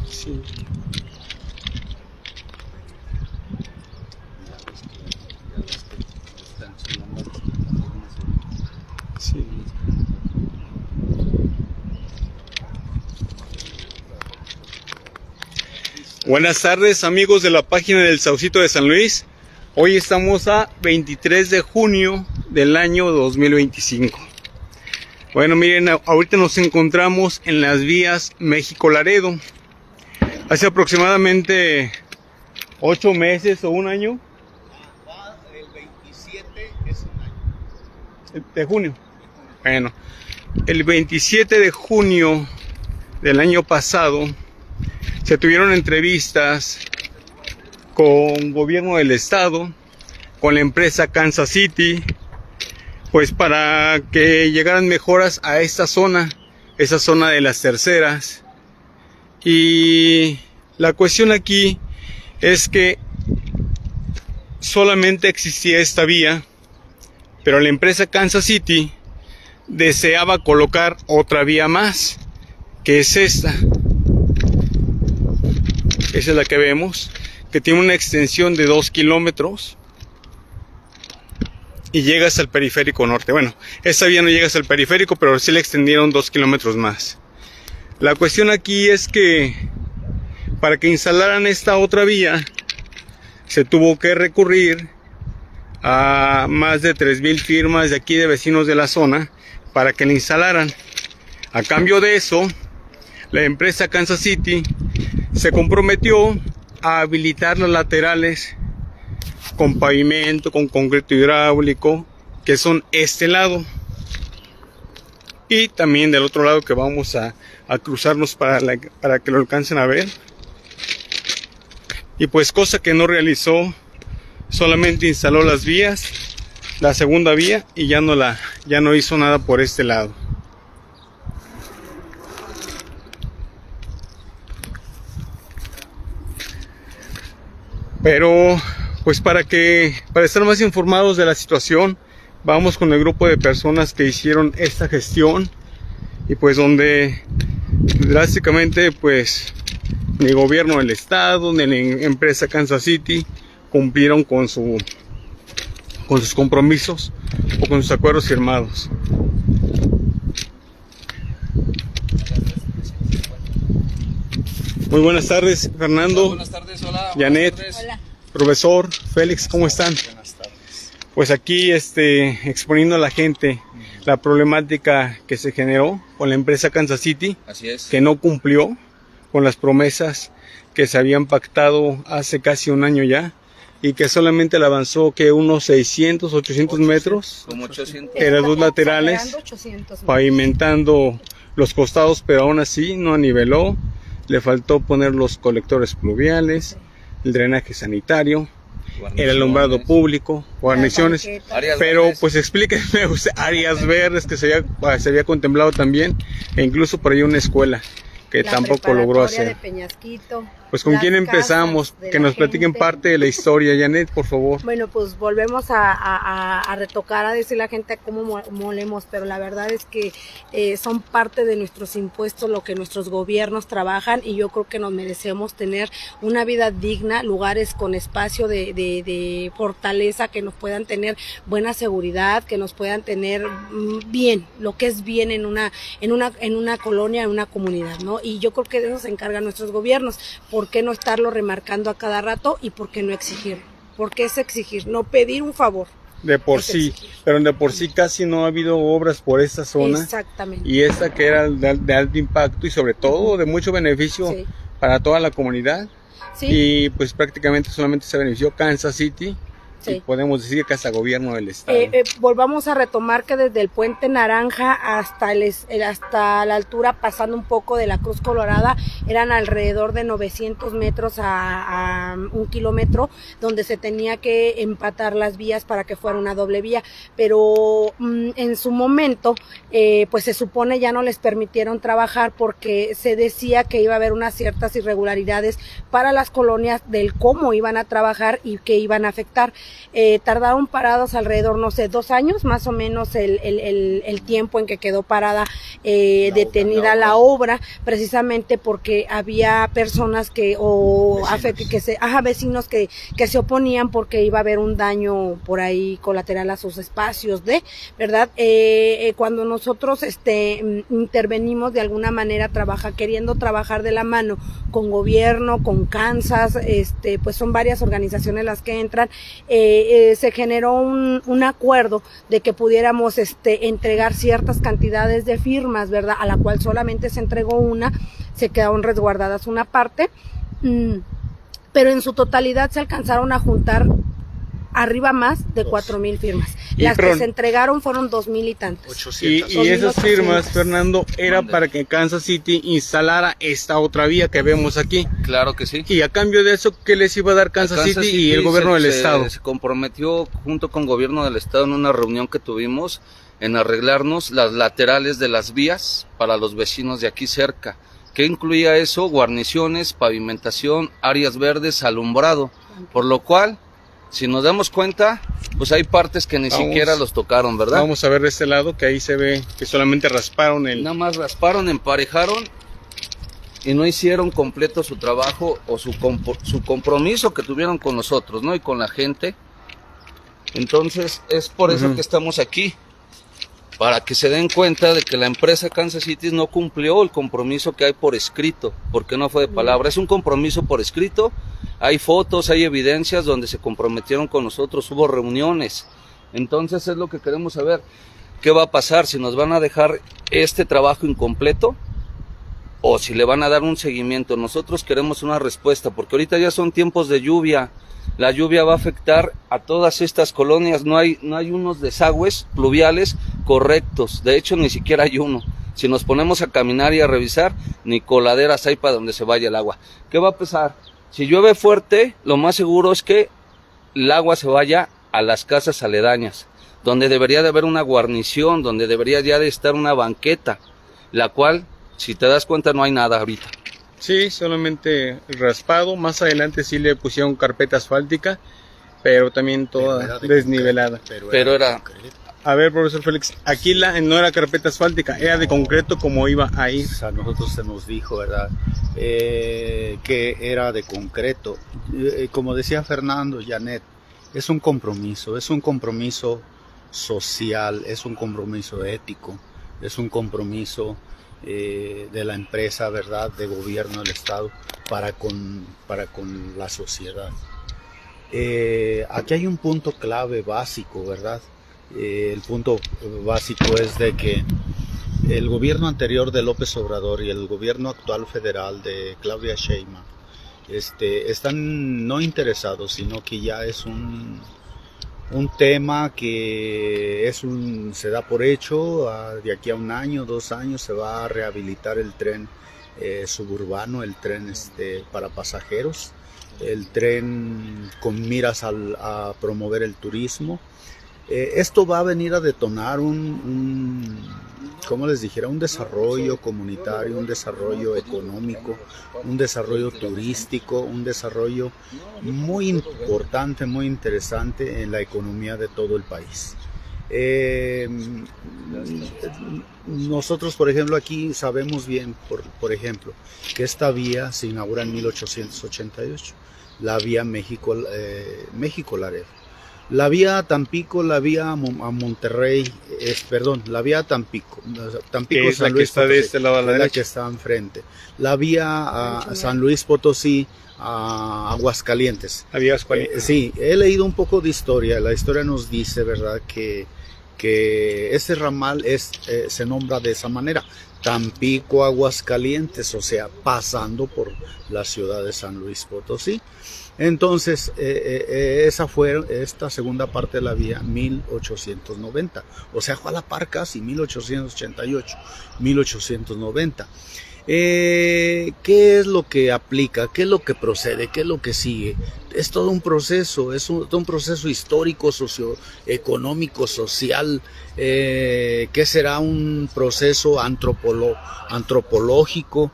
Sí. Sí. Buenas tardes, amigos de la página del Saucito de San Luis. Hoy estamos a 23 de junio del año 2025. Bueno, miren, ahorita nos encontramos en las vías México-Laredo. Hace aproximadamente 8 meses o un año. El 27 es un año. De junio. Bueno, el 27 de junio del año pasado se tuvieron entrevistas con gobierno del estado, con la empresa Kansas City, pues para que llegaran mejoras a esta zona, esa zona de las terceras. Y la cuestión aquí es que solamente existía esta vía, pero la empresa Kansas City deseaba colocar otra vía más, que es esta. Esa es la que vemos, que tiene una extensión de 2 kilómetros y llega hasta el periférico norte. Bueno, esta vía no llega hasta el periférico, pero sí le extendieron 2 kilómetros más. La cuestión aquí es que para que instalaran esta otra vía se tuvo que recurrir a más de 3,000 firmas de aquí de vecinos de la zona para que la instalaran. A cambio de eso, la empresa Kansas City se comprometió a habilitar las laterales con pavimento, con concreto hidráulico, que son este lado, y también del otro lado, que vamos a cruzarnos para que lo alcancen a ver. Y pues cosa que no realizó, solamente instaló las vías, la segunda vía, y ya no hizo nada por este lado. Pero pues para estar más informados de la situación, vamos con el grupo de personas que hicieron esta gestión, y pues donde drásticamente pues ni gobierno del estado ni la empresa Kansas City cumplieron con sus compromisos o con sus acuerdos firmados. Muy buenas tardes, Fernando. Buenas tardes, hola. Janet, Hola. profesor, Félix, ¿cómo están? Buenas tardes. Pues aquí exponiendo a la gente la problemática que se generó con la empresa Kansas City, Así es. que no cumplió con las promesas que se habían pactado hace casi un año ya, y que solamente le avanzó que unos 600, 800 metros Como 800. en las dos Está laterales, exagerando 800 metros. pavimentando los costados, pero aún así no aniveló. Le faltó poner los colectores pluviales, el drenaje sanitario, el alumbrado público, guarniciones. La banqueta. Áreas Pero verdes. pues explíquenme usted, áreas verdes que se había contemplado también, e incluso por ahí una escuela que La tampoco logró preparatoria de hacer. Peñasquito. Pues con las quién empezamos, casas de que la nos platiquen gente. parte de la historia. Janet, por favor. Bueno, pues volvemos a retocar, a decir a la gente cómo molemos, pero la verdad es que son parte de nuestros impuestos lo que nuestros gobiernos trabajan, y yo creo que nos merecemos tener una vida digna, lugares con espacio de fortaleza, que nos puedan tener buena seguridad, que nos puedan tener bien, lo que es bien en una colonia, en una comunidad, ¿no? Y yo creo que de eso se encargan nuestros gobiernos. ¿Por qué no estarlo remarcando a cada rato y por qué no exigir? ¿Por qué es exigir? No pedir un favor. De por Es sí, exigir. pero de por sí casi no ha habido obras por esta zona. Exactamente. Y esta que era de alto impacto y sobre todo de mucho beneficio Sí. para toda la comunidad. Sí, Y pues prácticamente solamente se benefició Kansas City, y sí. podemos decir que hasta gobierno del estado. Volvamos a retomar que desde el Puente Naranja hasta la altura, pasando un poco de la Cruz Colorada, eran alrededor de 900 metros a 1 kilómetro, donde se tenía que empatar las vías para que fuera una doble vía, pero en su momento pues se supone ya no les permitieron trabajar porque se decía que iba a haber unas ciertas irregularidades para las colonias del cómo iban a trabajar y que iban a afectar. tardaron parados alrededor, no sé, 2 años, más o menos el tiempo en que quedó parada, detenida la obra, precisamente porque había personas vecinos que se oponían porque iba a haber un daño por ahí colateral a sus espacios ¿verdad? Cuando nosotros intervenimos de alguna manera, queriendo trabajar de la mano con gobierno, con Kansas, pues son varias organizaciones las que entran, se generó un acuerdo de que pudiéramos entregar ciertas cantidades de firmas, ¿verdad? A la cual solamente se entregó una, se quedaron resguardadas una parte, pero en su totalidad se alcanzaron a juntar arriba más de 4,000 firmas. Las que se entregaron fueron 2,000 y tantas. 800. Y esas firmas, Fernando, era para que Kansas City instalara esta otra vía que vemos aquí. Claro que sí. Y a cambio de eso, ¿qué les iba a dar Kansas City y el gobierno del estado? Se comprometió junto con el gobierno del estado en una reunión que tuvimos en arreglarnos las laterales de las vías para los vecinos de aquí cerca. ¿Qué incluía eso? Guarniciones, pavimentación, áreas verdes, alumbrado. Por lo cual, si nos damos cuenta, pues hay partes que ni siquiera los tocaron, ¿verdad? Vamos a ver de este lado, que ahí se ve que solamente rasparon Nada más rasparon, emparejaron y no hicieron completo su trabajo o su compromiso que tuvieron con nosotros, ¿no? Y con la gente. Entonces, es por eso que estamos aquí, para que se den cuenta de que la empresa Kansas City no cumplió el compromiso que hay por escrito, porque no fue de palabra, es un compromiso por escrito. Hay fotos, hay evidencias donde se comprometieron con nosotros, hubo reuniones. Entonces es lo que queremos saber. ¿Qué va a pasar? Si nos van a dejar este trabajo incompleto o si le van a dar un seguimiento. Nosotros queremos una respuesta porque ahorita ya son tiempos de lluvia. La lluvia va a afectar a todas estas colonias. No hay unos desagües pluviales correctos. De hecho, ni siquiera hay uno. Si nos ponemos a caminar y a revisar, ni coladeras hay para donde se vaya el agua. ¿Qué va a pasar? Si llueve fuerte, lo más seguro es que el agua se vaya a las casas aledañas, donde debería de haber una guarnición, donde debería ya de estar una banqueta, la cual, si te das cuenta, no hay nada ahorita. Sí, solamente raspado. Más adelante sí le pusieron carpeta asfáltica, pero también toda desnivelada. Pero era... A ver, profesor Félix, aquí no era carpeta asfáltica, era de concreto como iba ahí. A nosotros se nos dijo, ¿verdad? Que era de concreto. Como decía Fernando, Janet, es un compromiso social, es un compromiso ético, es un compromiso de la empresa, ¿verdad? De gobierno del Estado para con la sociedad. Aquí hay un punto clave básico, ¿verdad? El punto básico es de que el gobierno anterior de López Obrador y el gobierno actual federal de Claudia Sheinbaum están no interesados, sino que ya es un tema que se da por hecho. De aquí a 1 año, 2 años se va a rehabilitar el tren suburbano, el tren para pasajeros, el tren con miras a promover el turismo. Esto va a venir a detonar como les dijera, un desarrollo comunitario, un desarrollo económico, un desarrollo turístico, un desarrollo muy importante, muy interesante en la economía de todo el país. Nosotros, por ejemplo, aquí sabemos bien, por ejemplo, que esta vía se inaugura en 1888, la vía México-Laredo. La vía Tampico, la vía a Monterrey, la vía Tampico es la que está de este lado a la derecha, la que está enfrente. La vía a San Luis Potosí, a Aguascalientes. Sí, he leído un poco de historia. La historia nos dice, ¿verdad?, que ese ramal se nombra de esa manera, Tampico, Aguascalientes, o sea, pasando por la ciudad de San Luis Potosí. Entonces, esta segunda parte de la vía 1890, o sea, fue a la par casi 1888, 1890. ¿Qué es lo que aplica? ¿Qué es lo que procede? ¿Qué es lo que sigue? Es todo un proceso, todo un proceso histórico, socioeconómico, social, que será un proceso antropológico,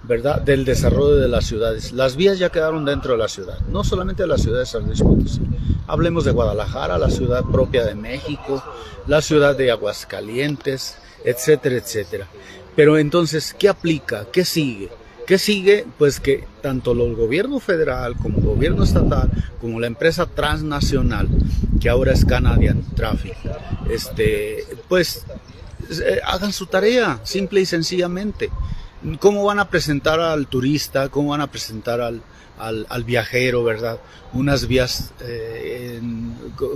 ¿verdad?, del desarrollo de las ciudades. Las vías ya quedaron dentro de la ciudad, no solamente de la ciudad de San Luis Potosí. Hablemos de Guadalajara, la ciudad propia de México, la ciudad de Aguascalientes, etcétera, etcétera. Pero entonces, ¿qué aplica? ¿Qué sigue? ¿Qué sigue? Pues que tanto el gobierno federal como el gobierno estatal, como la empresa transnacional, que ahora es Canadian Traffic, pues hagan su tarea, simple y sencillamente. ¿Cómo van a presentar al turista? ¿Cómo van a presentar al viajero, verdad? Unas vías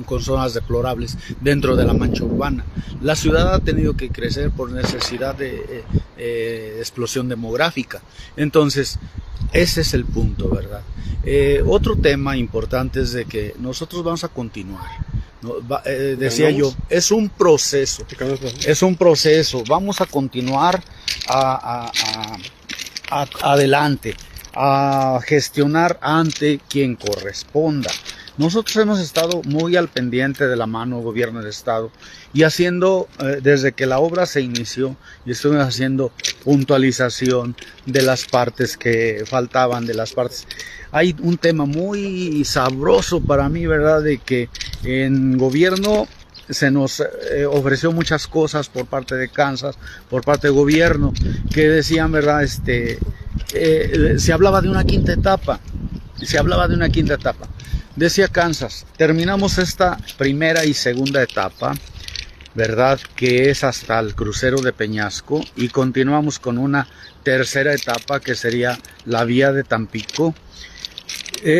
con zonas deplorables dentro de la mancha urbana. La ciudad ha tenido que crecer por necesidad de explosión demográfica. Entonces, ese es el punto, ¿verdad? Otro tema importante es de que nosotros vamos a continuar. Decía yo, es un proceso, vamos a continuar adelante, a gestionar ante quien corresponda. Nosotros hemos estado muy al pendiente de la mano del gobierno del estado y haciendo, desde que la obra se inició, y estuvimos haciendo puntualización de las partes que faltaban, de las partes. Hay un tema muy sabroso para mí, ¿verdad?, de que en gobierno se nos ofreció muchas cosas por parte de Kansas, por parte del gobierno, que decían, ¿verdad?, se hablaba de una quinta etapa, Decía Kansas, terminamos esta primera y segunda etapa, ¿verdad?, que es hasta el crucero de Peñasco, y continuamos con una tercera etapa que sería la vía de Tampico,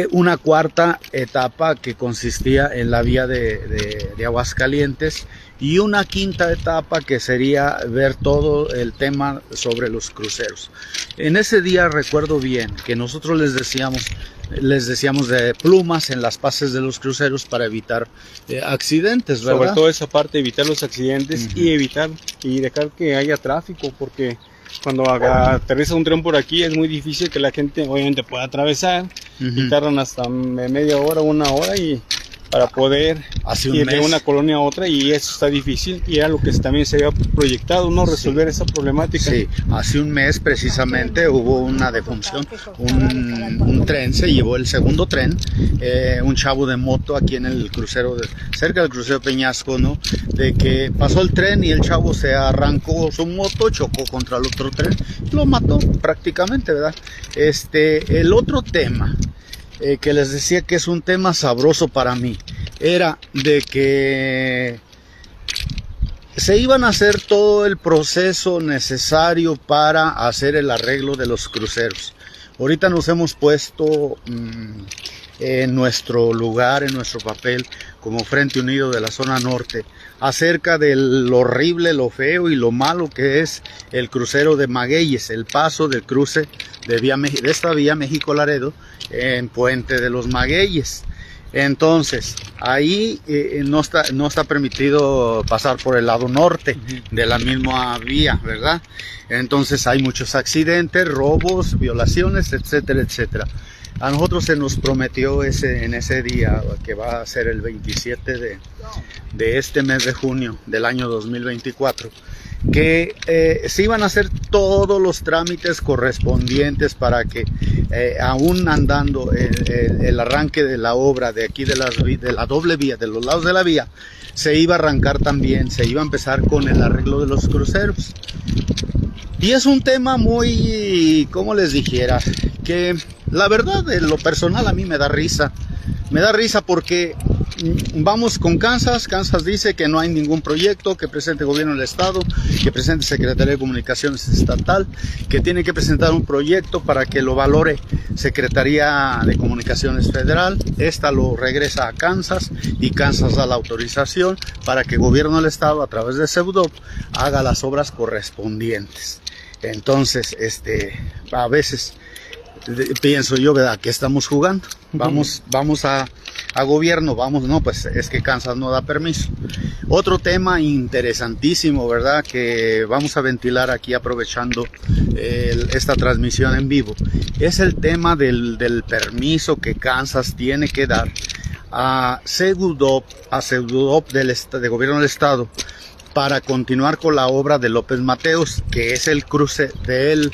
una cuarta etapa que consistía en la vía de Aguascalientes, y una quinta etapa que sería ver todo el tema sobre los cruceros. En ese día recuerdo bien que nosotros les decíamos de plumas en las pases de los cruceros para evitar accidentes, ¿verdad? Sobre todo esa parte, evitar los accidentes y evitar y dejar que haya tráfico, porque cuando aterriza un tren por aquí es muy difícil que la gente obviamente pueda atravesar, y tardan hasta media hora, una hora y para poder ir de una colonia a otra, y eso está difícil, y era lo que también se había proyectado, ¿no? Resolver esa problemática. Sí, hace un mes precisamente hubo una defunción, un tren, se llevó el segundo tren, un chavo de moto aquí en el crucero, cerca del crucero de Peñasco, ¿no? De que pasó el tren y el chavo se arrancó su moto, chocó contra el otro tren, lo mató prácticamente, ¿verdad? El otro tema que les decía que es un tema sabroso para mí, era de que se iban a hacer todo el proceso necesario para hacer el arreglo de los cruceros. Ahorita nos hemos puesto en nuestro lugar, en nuestro papel, como Frente Unido de la zona norte, acerca de lo horrible, lo feo y lo malo que es el crucero de Magueyes, el paso del cruce de esta vía México-Laredo en Puente de los Magueyes. Entonces, ahí no está permitido pasar por el lado norte de la misma vía, ¿verdad? Entonces hay muchos accidentes, robos, violaciones, etcétera, etcétera. A nosotros se nos prometió en ese día, que va a ser el 27 de este mes de junio del año 2024, que se iban a hacer todos los trámites correspondientes para que aún andando el arranque de la obra de aquí de la doble vía, de los lados de la vía, se iba a arrancar también, se iba a empezar con el arreglo de los cruceros. Y es un tema muy, ¿cómo les dijera? Que la verdad, en lo personal, a mí me da risa. Me da risa porque vamos con Kansas. Kansas dice que no hay ningún proyecto, que presente el gobierno del estado, que presente Secretaría de Comunicaciones Estatal, que tiene que presentar un proyecto para que lo valore Secretaría de Comunicaciones Federal. Esta lo regresa a Kansas y Kansas da la autorización para que el gobierno del estado, a través de SEUDOP, haga las obras correspondientes. Entonces, a veces pienso yo, ¿verdad?, que estamos jugando. Vamos a gobierno, no, pues es que Kansas no da permiso. Otro tema interesantísimo, ¿verdad?, que vamos a ventilar aquí aprovechando esta transmisión en vivo, es el tema del permiso que Kansas tiene que dar a SEUDOP del gobierno del estado, para continuar con la obra de López Mateos, que es el cruce del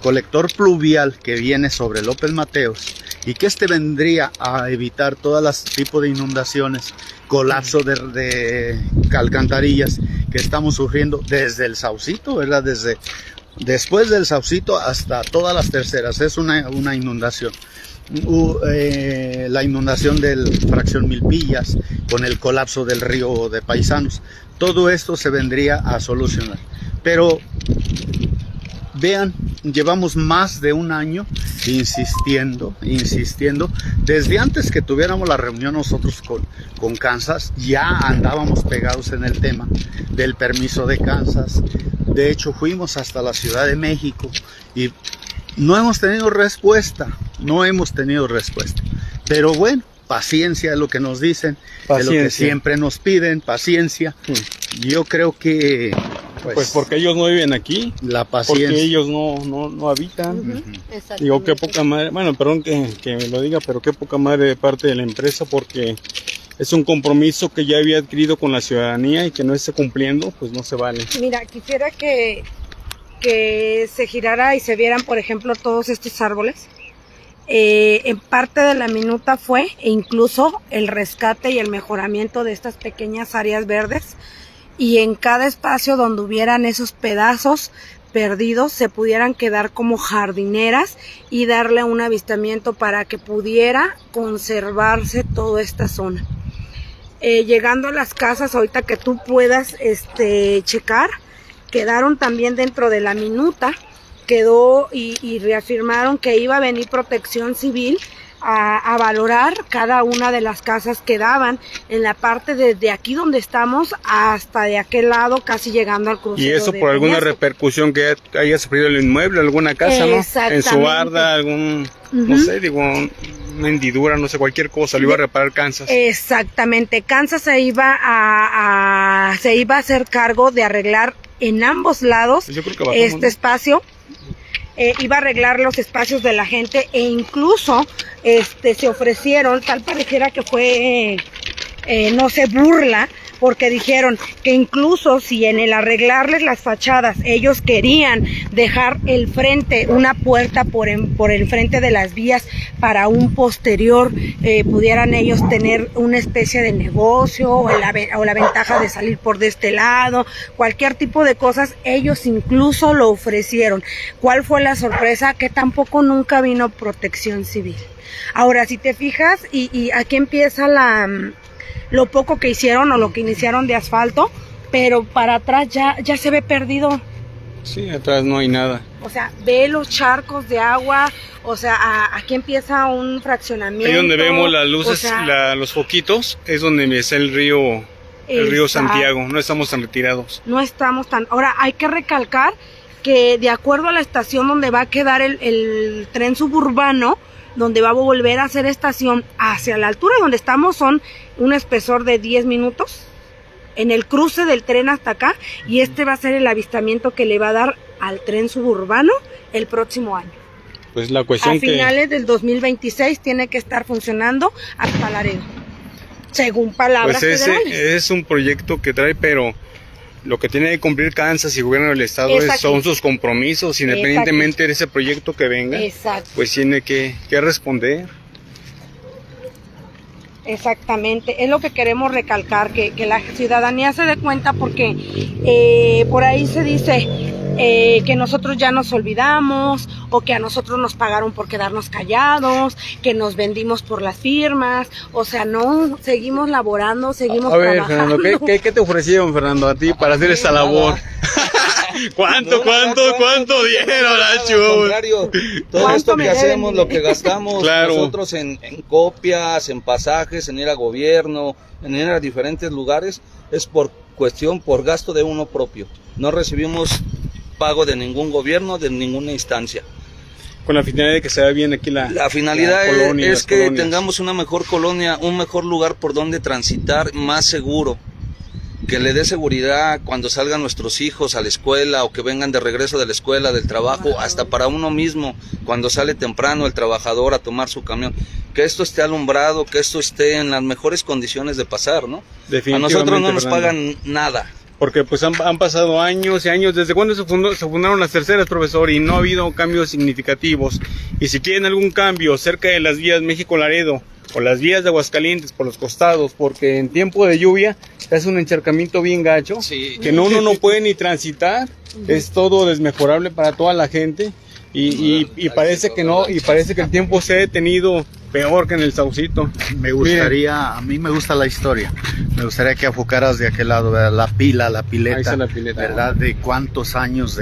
colector pluvial que viene sobre López Mateos, y que vendría a evitar todas las tipos de inundaciones, colapso de alcantarillas que estamos sufriendo desde el Saucito, ¿verdad? Después del Saucito hasta todas las terceras, es una inundación. La inundación del fracción Milpillas, con el colapso del río de Paisanos, todo esto se vendría a solucionar. Pero vean, llevamos más de un año insistiendo, desde antes que tuviéramos la reunión nosotros con Kansas, ya andábamos pegados en el tema del permiso de Kansas. De hecho, fuimos hasta la Ciudad de México y no hemos tenido respuesta, pero bueno, paciencia es lo que nos dicen, es lo que siempre nos piden, paciencia. Yo creo que pues porque ellos no viven aquí, la paciencia, porque ellos no habitan. Digo, qué poca madre, bueno, perdón que me lo diga, pero qué poca madre de parte de la empresa, porque es un compromiso que ya había adquirido con la ciudadanía y que no esté cumpliendo, pues no se vale. Mira, quisiera que se girara y se vieran, por ejemplo, todos estos árboles. En parte de la minuta fue incluso el rescate y el mejoramiento de estas pequeñas áreas verdes, y en cada espacio donde hubieran esos pedazos perdidos se pudieran quedar como jardineras y darle un avistamiento para que pudiera conservarse toda esta zona. Llegando a las casas, ahorita que tú puedas checar, quedaron también dentro de la minuta, quedó y reafirmaron que iba a venir Protección Civil a valorar cada una de las casas que daban en la parte desde aquí donde estamos hasta de aquel lado, casi llegando al crucero. Y eso por alguna repercusión que haya sufrido el inmueble, alguna casa, ¿no? En su barda, algún, no sé, digo, una hendidura, no sé, cualquier cosa, lo iba a reparar Kansas. Exactamente, Kansas se iba a hacer cargo de arreglar en ambos lados espacio. Iba a arreglar los espacios de la gente, e incluso se ofrecieron, tal pareciera que fue no sé, burla, porque dijeron que incluso si en el arreglarles las fachadas ellos querían dejar el frente, una puerta por el frente de las vías para un posterior, pudieran ellos tener una especie de negocio o la ventaja de salir por de este lado, cualquier tipo de cosas, ellos incluso lo ofrecieron. ¿Cuál fue la sorpresa? Que tampoco nunca vino Protección Civil. Ahora, si te fijas, y aquí empieza lo poco que hicieron o lo que iniciaron de asfalto, pero para atrás ya se ve perdido. Sí, atrás no hay nada. O sea, ve los charcos de agua, o sea, aquí empieza un fraccionamiento. Ahí donde vemos las luces, o sea, los foquitos, es donde está el río Santiago, no estamos tan retirados. No estamos tan... Ahora, hay que recalcar que de acuerdo a la estación donde va a quedar el tren suburbano, donde va a volver a hacer estación hacia la altura donde estamos, son un espesor de 10 minutos en el cruce del tren hasta acá, y va a ser el avistamiento que le va a dar al tren suburbano el próximo año. Pues la cuestión a finales del 2026 tiene que estar funcionando hasta Laredo, según palabras federales. Es un proyecto que trae, pero lo que tiene que cumplir Kansas y el gobierno del estado son sus compromisos, independientemente de ese proyecto que venga, pues tiene que responder. Exactamente, es lo que queremos recalcar, que la ciudadanía se dé cuenta, porque por ahí se dice que nosotros ya nos olvidamos, o que a nosotros nos pagaron por quedarnos callados, que nos vendimos por las firmas. O sea, no, seguimos laborando, seguimos trabajando. Fernando, ¿qué te ofrecieron, Fernando, a ti para hacer esta labor? ¿Cuánto dieron, Nacho? Al contrario, todo esto que hacemos, lo que gastamos nosotros en copias, en pasajes, en ir a gobierno, en ir a diferentes lugares, es por gasto de uno propio. No recibimos pago de ningún gobierno, de ninguna instancia. Con la finalidad de que se vea bien aquí la finalidad colonia, es que tengamos una mejor colonia, un mejor lugar por donde transitar, más seguro. que le dé seguridad cuando salgan nuestros hijos a la escuela o que vengan de regreso de la escuela, del trabajo, hasta para uno mismo, cuando sale temprano el trabajador a tomar su camión, que esto esté alumbrado, que esto esté en las mejores condiciones de pasar, ¿no? A nosotros no nos pagan nada. Porque pues han pasado años y años, ¿desde cuándo se fundaron las terceras, profesor? Y no ha habido cambios significativos. Y si quieren algún cambio cerca de las vías México-Laredo o las vías de Aguascalientes por los costados, porque en tiempo de lluvia es un encharcamiento bien gacho, sí, que uno no puede ni transitar, es todo desmejorable para toda la gente. Y parece que no, y parece que el tiempo se ha detenido peor que en el Saucito. Me gustaría, a mí me gusta la historia, me gustaría que enfocaras de aquel lado, ¿verdad? La pileta, Ahí está la pileta, ¿verdad? De cuántos años,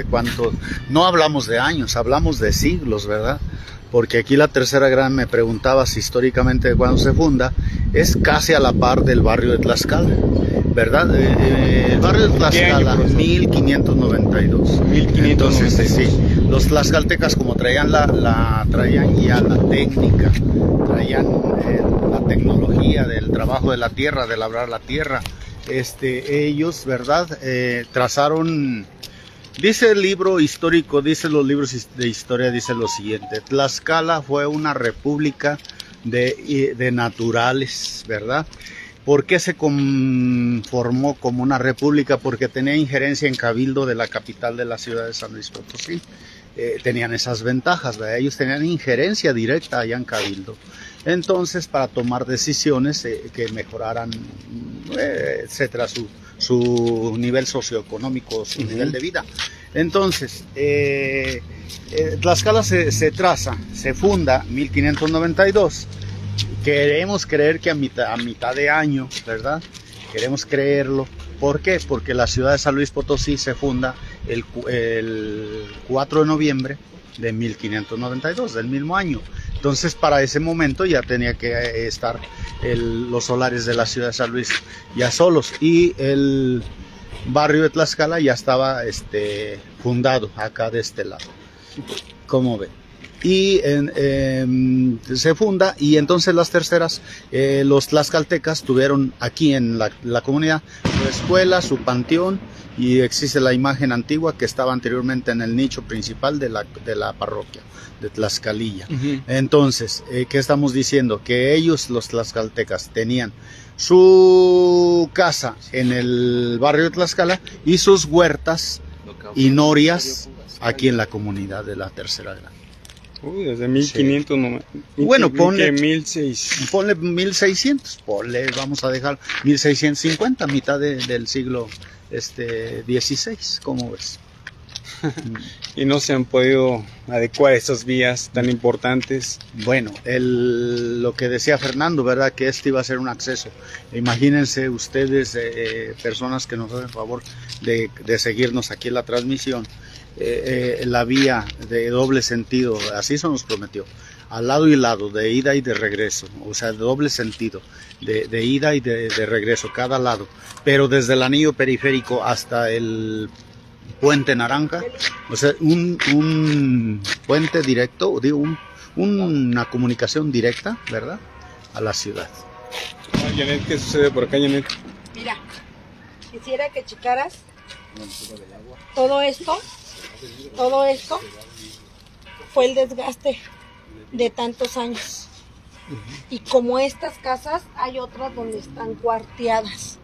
no hablamos de años, hablamos de siglos, ¿verdad? Porque aquí la Tercera Gran, me preguntabas históricamente de cuándo se funda, es casi a la par del barrio de Tlaxcala, ¿verdad? El barrio de Tlaxcala, 1592. 1592. Entonces, sí, los tlaxcaltecas, como traían traían ya la técnica, traían la tecnología del trabajo de la tierra, de labrar la tierra, ellos, ¿verdad? Trazaron. Dice el libro histórico, dice los libros de historia, dice lo siguiente: Tlaxcala fue una república de naturales, ¿verdad? ¿Por qué se conformó como una república? Porque tenía injerencia en cabildo de la capital de la ciudad de San Luis Potosí. Tenían esas ventajas, ¿verdad? Ellos tenían injerencia directa allá en cabildo. Entonces, para tomar decisiones que mejoraran, etcétera, su nivel socioeconómico, su nivel de vida. Entonces, Tlaxcala se traza, se funda 1592. Queremos creer que a mitad de año, ¿verdad? Queremos creerlo. ¿Por qué? Porque la ciudad de San Luis Potosí se funda el 4 de noviembre de 1592, del mismo año. Entonces, para ese momento ya tenía que estar los solares de la ciudad de San Luis ya solos, y el barrio de Tlaxcala ya estaba fundado acá de este lado, como ven. Y se funda, y entonces las terceras, los tlaxcaltecas tuvieron aquí en la comunidad su escuela, su panteón, y existe la imagen antigua que estaba anteriormente en el nicho principal de la parroquia de Tlaxcalilla. Entonces, ¿qué estamos diciendo? Que ellos, los tlaxcaltecas, tenían su casa en el barrio de Tlaxcala y sus huertas y norias aquí en la comunidad de la Tercera Gran. Desde 1500, sí. Bueno, ponle 1600, vamos a dejar 1650, mitad del siglo XVI, ¿cómo ves? Y no se han podido adecuar esas vías tan importantes. Bueno, lo que decía Fernando, ¿verdad? Que iba a ser un acceso. Imagínense ustedes, personas que nos hacen favor de seguirnos aquí en la transmisión, la vía de doble sentido, así se nos prometió, al lado y lado, de ida y de regreso, o sea, de doble sentido, de ida y de regreso, cada lado, pero desde el anillo periférico hasta el Puente Naranja, o sea, un puente directo, digo, una comunicación directa, ¿verdad?, a la ciudad. Janet, ¿qué sucede por acá, Janet? Mira, quisiera que checaras todo esto fue el desgaste de tantos años. Y como estas casas, hay otras donde están cuarteadas.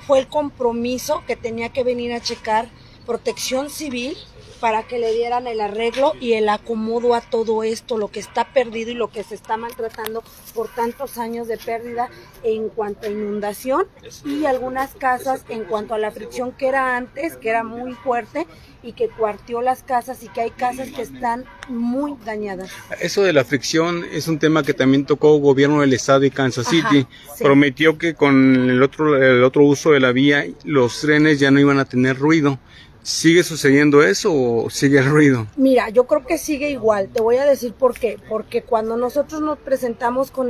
Fue el compromiso que tenía que venir a checar Protección Civil para que le dieran el arreglo y el acomodo a todo esto, lo que está perdido y lo que se está maltratando por tantos años de pérdida en cuanto a inundación, y algunas casas en cuanto a la fricción que era antes, que era muy fuerte y que cuarteó las casas, y que hay casas que están muy dañadas. Eso de la fricción es un tema que también tocó gobierno del estado y Kansas City. Ajá, sí. Prometió que con el otro uso de la vía los trenes ya no iban a tener ruido. ¿Sigue sucediendo eso o sigue el ruido? Mira, yo creo que sigue igual. Te voy a decir por qué. Porque cuando nosotros nos presentamos con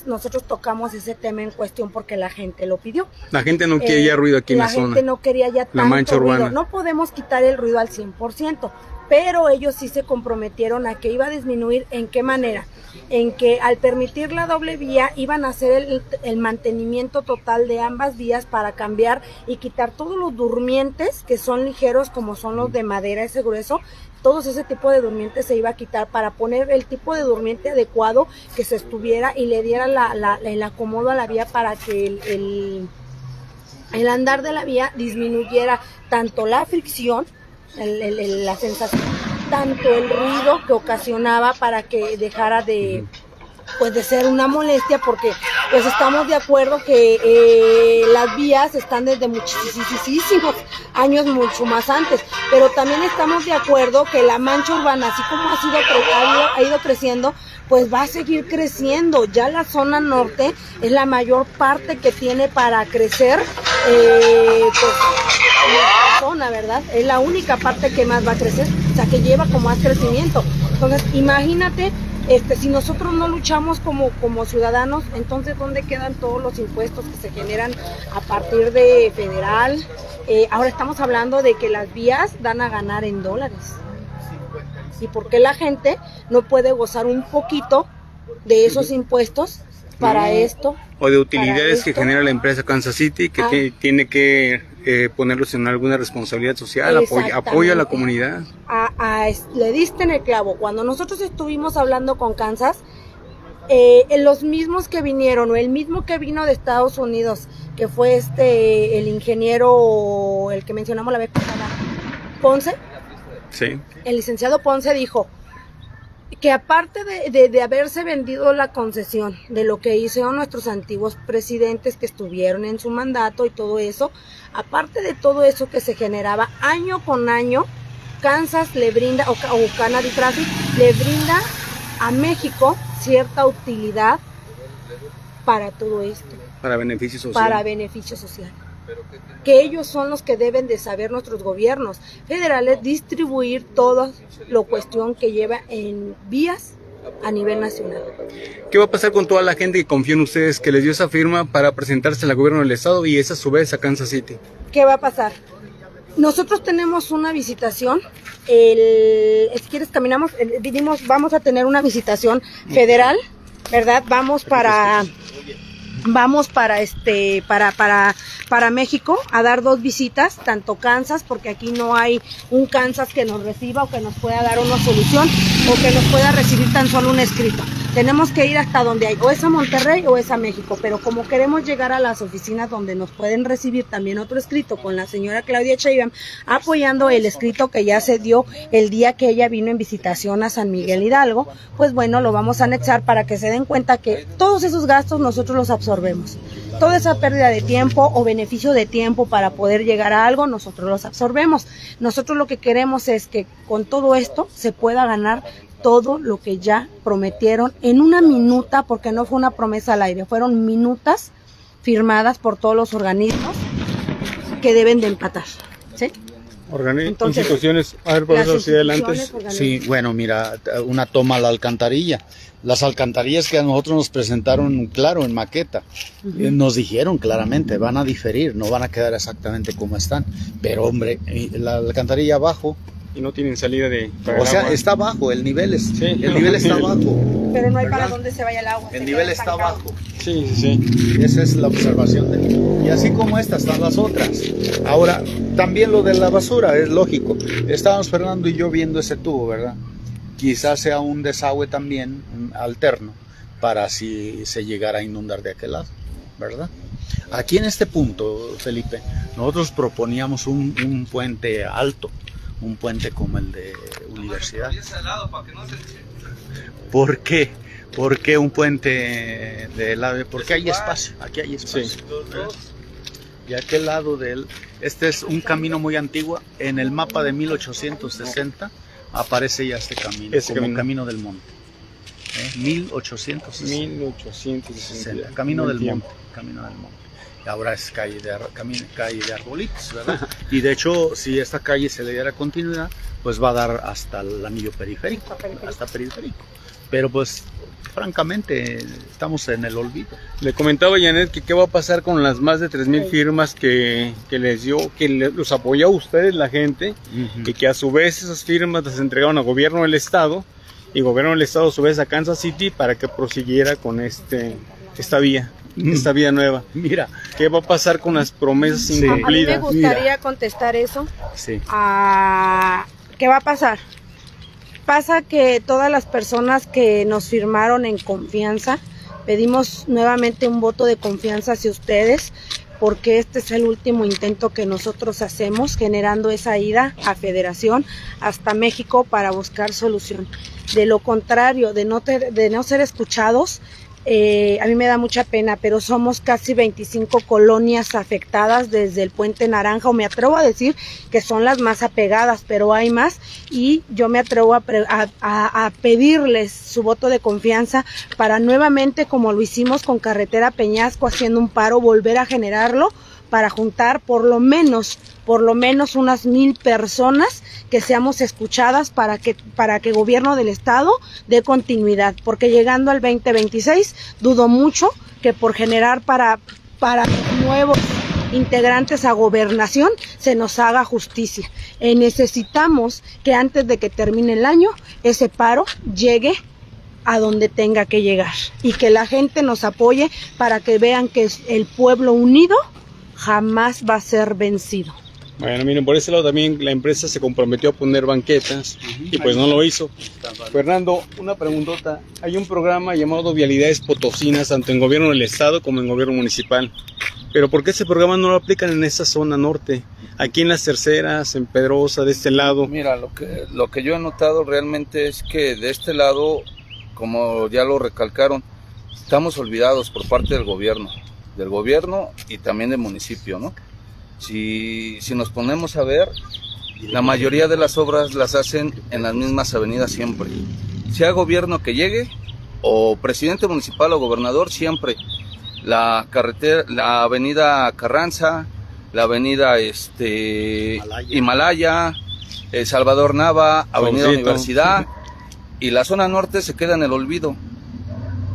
nosotros tocamos ese tema en cuestión porque la gente lo pidió. La gente no quería ya ruido aquí en la zona. La gente no quería ya tanto la mancha urbana. Ruido. No podemos quitar el ruido al 100%, pero ellos sí se comprometieron a que iba a disminuir. ¿En qué manera? En que al permitir la doble vía iban a hacer el mantenimiento total de ambas vías para cambiar y quitar todos los durmientes que son ligeros, como son los de madera, ese grueso. Todos ese tipo de durmientes se iba a quitar para poner el tipo de durmiente adecuado que se estuviera y le diera el acomodo a la vía para que el andar de la vía disminuyera tanto la fricción, la sensación, tanto el ruido que ocasionaba, para que dejara de ser una molestia, porque pues estamos de acuerdo que las vías están desde muchísimos años, mucho más antes, pero también estamos de acuerdo que la mancha urbana, así como ha ido creciendo, pues va a seguir creciendo. Ya la zona norte es la mayor parte que tiene para crecer, pues la zona, ¿verdad? Es la única parte que más va a crecer, o sea, que lleva como más crecimiento. Entonces, imagínate, si nosotros no luchamos como ciudadanos, entonces ¿dónde quedan todos los impuestos que se generan a partir de federal? Ahora estamos hablando de que las vías dan a ganar en dólares. ¿Y por qué la gente no puede gozar un poquito de esos impuestos para esto? O de utilidades que genera la empresa Kansas City, que tiene que ponerlos en alguna responsabilidad social, apoyo a la comunidad. Le diste en el clavo. Cuando nosotros estuvimos hablando con Kansas, los mismos que vinieron, o el mismo que vino de Estados Unidos, que fue el ingeniero, el que mencionamos la vez pasada, Ponce. Sí. El licenciado Ponce dijo que aparte de haberse vendido la concesión de lo que hicieron nuestros antiguos presidentes que estuvieron en su mandato y todo eso, aparte de todo eso que se generaba año con año, Kansas le brinda, o Canadian Traffic le brinda a México cierta utilidad para todo esto. Para beneficio social. Para beneficio social. Que ellos son los que deben de saber, nuestros gobiernos federales, distribuir toda la cuestión que lleva en vías a nivel nacional. ¿Qué va a pasar con toda la gente que confía en ustedes, que les dio esa firma para presentarse al gobierno del estado y es a su vez a Kansas City? ¿Qué va a pasar? Nosotros tenemos una visitación, si quieres caminamos, vamos a tener una visitación federal, ¿verdad? Vamos para México a dar 2 visitas, tanto Kansas, porque aquí no hay un Kansas que nos reciba o que nos pueda dar una solución o que nos pueda recibir tan solo un escrito. Tenemos que ir hasta donde hay, o es a Monterrey o es a México, pero como queremos llegar a las oficinas donde nos pueden recibir también otro escrito con la señora Claudia Sheinbaum, apoyando el escrito que ya se dio el día que ella vino en visitación a San Miguel Hidalgo, pues bueno, lo vamos a anexar para que se den cuenta que todos esos gastos nosotros los absorbemos. Toda esa pérdida de tiempo o beneficio de tiempo para poder llegar a algo, nosotros los absorbemos. Nosotros lo que queremos es que con todo esto se pueda ganar todo lo que ya prometieron en una minuta, porque no fue una promesa al aire, fueron minutas firmadas por todos los organismos que deben de empatar, ¿sí? Entonces, instituciones, a ver, por eso hacia adelante. Sí, bueno, mira, una toma a la alcantarilla. Las alcantarillas que a nosotros nos presentaron, claro, en maqueta, nos dijeron claramente, van a diferir, no van a quedar exactamente como están. Pero, hombre, la alcantarilla abajo. Y no tienen salida de... O sea, agua. Está abajo, el nivel está abajo. Pero no hay para dónde se vaya el agua. El nivel está abajo. Sí. Esa es la observación. Y así como estas están las otras. Ahora, también lo de la basura, es lógico. Estábamos Fernando y yo viendo ese tubo, ¿verdad? Quizás sea un desagüe también alterno para si se llegara a inundar de aquel lado, ¿verdad? Aquí en este punto, Felipe, nosotros proponíamos un puente alto, un puente como el de Universidad. ¿Por qué? ¿Por qué un puente de lado? Porque hay espacio, aquí hay espacio. Sí. Y aquel lado de él, este es un camino muy antiguo, en el mapa de 1860 aparece ya este camino, Camino del Monte. 1860. Camino del Monte. Y ahora es calle de arbolitos, ¿verdad? Y de hecho, si esta calle se le diera continuidad, pues va a dar hasta el anillo periférico, hasta periférico. Pero pues francamente estamos en el olvido. Le comentaba Janet que qué va a pasar con las más de 3,000 firmas que les dio, los apoyó a ustedes, la gente, y que a su vez esas firmas las entregaron al gobierno del estado, y el gobierno del estado a su vez a Kansas City para que prosiguiera con esta vía nueva. Mira, ¿qué va a pasar con las promesas incumplidas? A mí me gustaría contestar eso. Sí. ¿Qué va a pasar? Pasa que todas las personas que nos firmaron en confianza, pedimos nuevamente un voto de confianza hacia ustedes, porque este es el último intento que nosotros hacemos, generando esa ida a Federación hasta México para buscar solución. De lo contrario, de no ser escuchados, a mí me da mucha pena, pero somos casi 25 colonias afectadas desde el Puente Naranja, o me atrevo a decir que son las más apegadas, pero hay más, y yo me atrevo a pedirles su voto de confianza para nuevamente, como lo hicimos con Carretera Peñasco, haciendo un paro, volver a generarlo para juntar por lo menos unas 1,000 personas que seamos escuchadas para que el gobierno del estado dé continuidad, porque llegando al 2026 dudo mucho que por generar para nuevos integrantes a gobernación se nos haga justicia. Necesitamos que antes de que termine el año ese paro llegue a donde tenga que llegar y que la gente nos apoye para que vean que el pueblo unido jamás va a ser vencido. Bueno, miren, por ese lado también la empresa se comprometió a poner banquetas y pues no lo hizo. Fernando, una preguntota. Hay un programa llamado Vialidades Potosinas, tanto en gobierno del estado como en gobierno municipal. Pero ¿por qué ese programa no lo aplican en esa zona norte? Aquí en Las Terceras, en Pedrosa, de este lado. Mira, lo que yo he notado realmente es que de este lado, como ya lo recalcaron, estamos olvidados por parte del gobierno y también del municipio, ¿no? Si nos ponemos a ver, la mayoría de las obras las hacen en las mismas avenidas siempre. Sea gobierno que llegue, o presidente municipal o gobernador, siempre. La avenida Carranza, la avenida Himalaya, Salvador Nava, avenida Universidad, y la zona norte se queda en el olvido.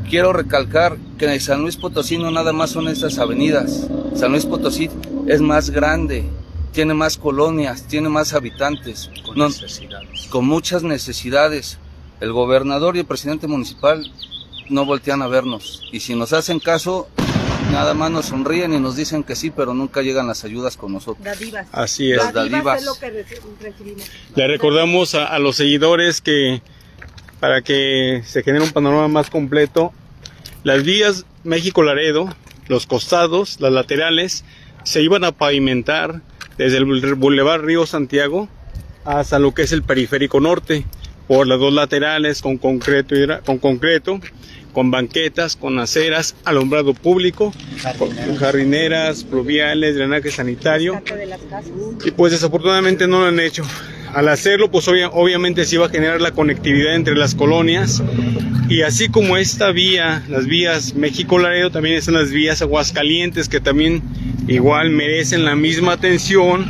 Quiero recalcar que en San Luis Potosí no nada más son estas avenidas. San Luis Potosí es más grande, tiene más colonias, tiene más habitantes, con muchas necesidades. El gobernador y el presidente municipal no voltean a vernos, y si nos hacen caso, nada más nos sonríen y nos dicen que sí, pero nunca llegan las ayudas con nosotros. Dádivas. Así es. Las dádivas es lo que recibimos. Le recordamos a los seguidores que para que se genere un panorama más completo, las vías México-Laredo, los costados, las laterales, se iban a pavimentar desde el Boulevard Río Santiago hasta lo que es el periférico norte, por las dos laterales con concreto, con banquetas, con aceras, alumbrado público, con jardineras, pluviales, drenaje sanitario, y pues desafortunadamente no lo han hecho. Al hacerlo, pues obviamente se iba a generar la conectividad entre las colonias, y así como esta vía, las vías México-Laredo, también están las vías Aguascalientes, que también igual merecen la misma atención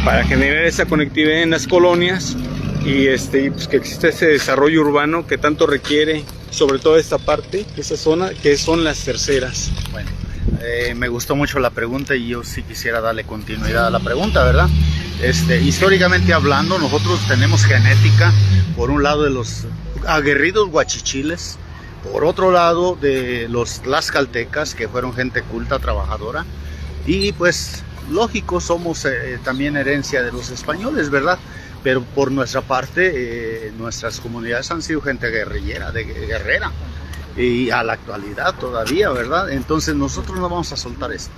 para generar esa conectividad en las colonias, y pues que exista ese desarrollo urbano que tanto requiere, sobre todo esta parte, esa zona, que son Las Terceras. Bueno, me gustó mucho la pregunta y yo sí quisiera darle continuidad a la pregunta, ¿verdad? Históricamente hablando, nosotros tenemos genética, por un lado de los aguerridos huachichiles, por otro lado de los tlaxcaltecas, que fueron gente culta, trabajadora, y pues lógico, somos también herencia de los españoles, ¿verdad? Pero por nuestra parte, nuestras comunidades han sido gente guerrillera, guerrera, y a la actualidad todavía, ¿verdad? Entonces nosotros no vamos a soltar esto.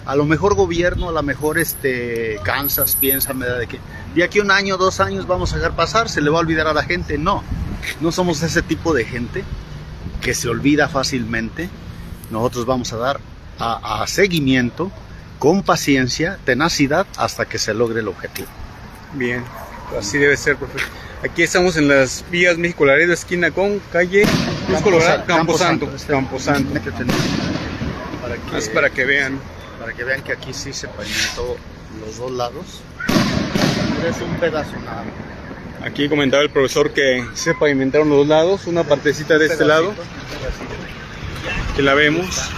A lo mejor gobierno, a lo mejor Kansas piensa, ¿verdad?, de que de aquí 1 año, 2 años vamos a dejar pasar, se le va a olvidar a la gente. No somos ese tipo de gente que se olvida fácilmente. Nosotros vamos a dar a seguimiento, con paciencia, tenacidad, hasta que se logre el objetivo. Bien, así debe ser, profe. Aquí estamos en las vías México-Laredo, esquina con calle Camposanto. Para que vean que aquí sí se pavimentó los dos lados. Es un pedazo nada. Aquí comentaba el profesor que se pavimentaron los lados, una partecita de este lado, que la vemos,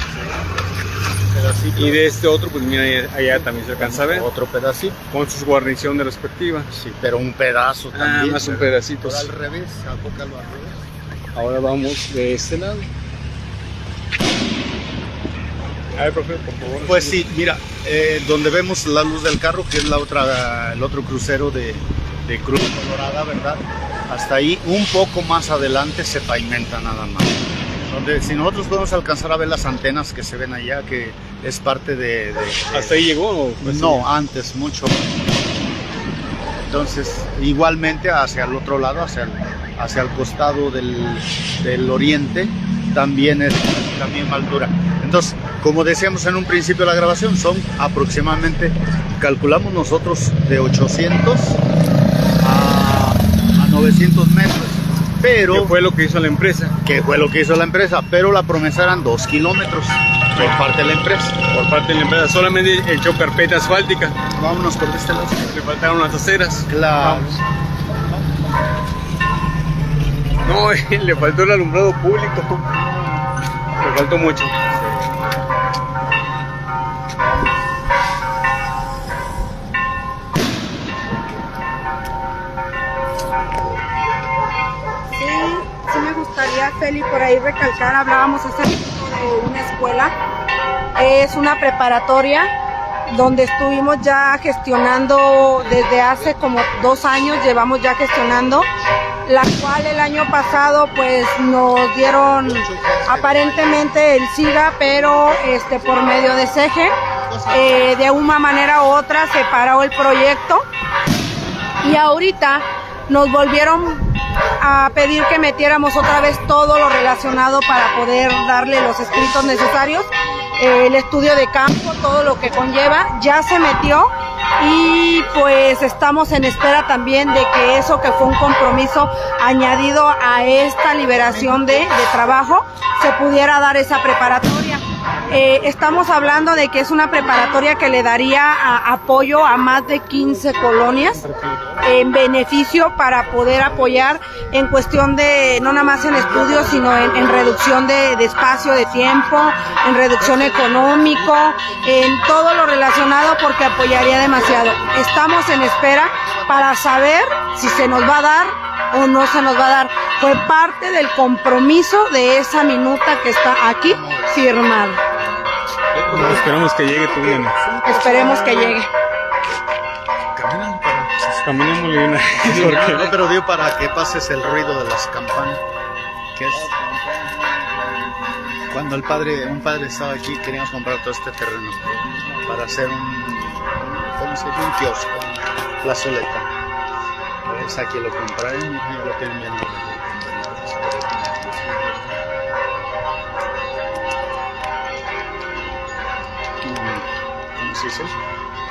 y de este otro, pues mira, allá también se alcanza a ver. Otro pedacito. Con sus guarniciones respectivas. Sí, pero un pedazo también. Más un pedacito. Al revés, abócalo al revés. Ahora vamos de este lado. A ver, profe, por favor. Pues sí, mira, donde vemos la luz del carro, que es el otro crucero de Cruz Colorada, ¿verdad? Hasta ahí, un poco más adelante se pavimenta nada más. Donde si nosotros podemos alcanzar a ver las antenas que se ven allá, que es parte de ¿Hasta ahí llegó o pues no, sí? antes, mucho. Entonces, igualmente hacia el otro lado, hacia el costado del oriente, también es la misma altura. Entonces, como decíamos en un principio de la grabación, son aproximadamente, calculamos nosotros, de 800 a 900 metros. Pero, ¿qué fue lo que hizo la empresa? ¿Qué fue lo que hizo la empresa? Pero la promesa eran 2 kilómetros por parte de la empresa. Por parte de la empresa, solamente echó carpeta asfáltica. Vámonos por este lado. Le faltaron las aceras. Claro. No, le faltó el alumbrado público. Le faltó mucho. Sí me gustaría, Feli, por ahí recalcar, hablábamos hace rato de una escuela, es una preparatoria donde estuvimos ya gestionando desde hace como 2 años, llevamos ya gestionando, la cual el año pasado pues nos dieron aparentemente el SIGA, pero por medio de SEGE, de una manera u otra se paró el proyecto y ahorita nos volvieron a pedir que metiéramos otra vez todo lo relacionado para poder darle los escritos necesarios, el estudio de campo, todo lo que conlleva, ya se metió y pues estamos en espera también de que eso que fue un compromiso añadido a esta liberación de trabajo, se pudiera dar esa preparatoria. Estamos hablando de que es una preparatoria que le daría apoyo a más de 15 colonias en beneficio para poder apoyar en cuestión de, no nada más en estudios, sino en reducción de espacio, de tiempo, en reducción económico, en todo lo relacionado porque apoyaría demasiado. Estamos en espera para saber si se nos va a dar o no se nos va a dar. Fue parte del compromiso de esa minuta que está aquí firmada. Esperamos que llegue tu bien. Esperemos que llegue. Caminemos, Lina. No, pero digo para que pases el ruido de las campanas. Que es cuando un padre estaba aquí, queríamos comprar todo este terreno para hacer ¿cómo se dice? Un kiosco, una plazoleta. Pues aquí lo compraremos y lo tienen bien. ¿Cómo se dice?